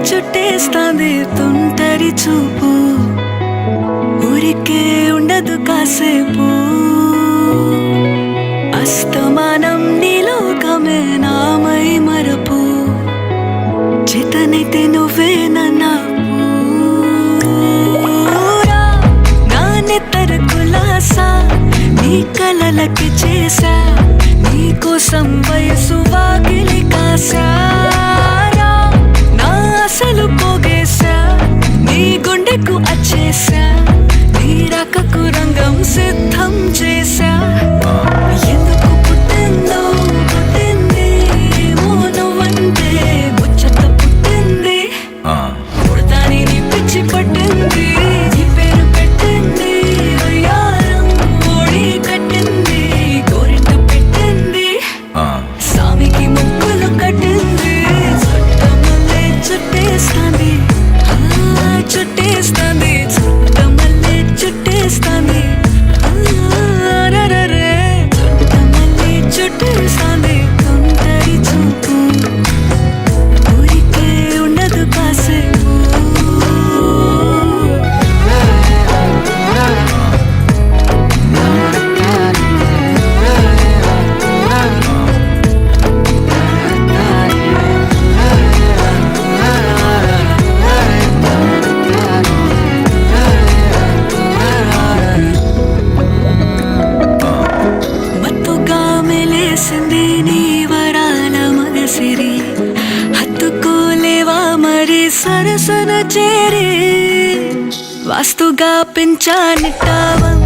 చుట్టేస్తాంది తుంటరి చూపు ఊరికే ఉండదు కాసేపు అస్తమానం నీలోకమే నామై మరపు చేతనైతే నువ్వే నన్నాపు నా నెత్తర కులాసా నీ కలలకి చేసా నీ కోసం వయసు వాకిలి కాసా నా అసలు పోగేశా నీ గుండెకు అచ్చేసా నీ రాకకు రంగం సిద్ధం చేసా ఎందుకు పుట్టిందో పుట్టింది ఏమో నువ్వంటే ముచ్చట పుట్టింది పుడతాని నీ పిచ్చి పట్టింది నీ పేరు పెట్టింది వయ్యారం ఓడి కట్టింది గోరింట పెట్టింది సామికి ముక్కులు కట్టింది చుట్టమల్లే చుట్టేస్తాంది చుట్టేస్తాంది చుట్టమల్లే చుట్టేస్తాంది చుట్టమల్లే చుట్టేస్తాంది తుంటరి చూపు ఊరికే ఉండదు కాసేపు మత్తుగా మెలేసింది నీ వరాల మగసిరి హత్తుకోలేవా మరి సరసన చేరి వాస్తుగా పెంచానిట్టావం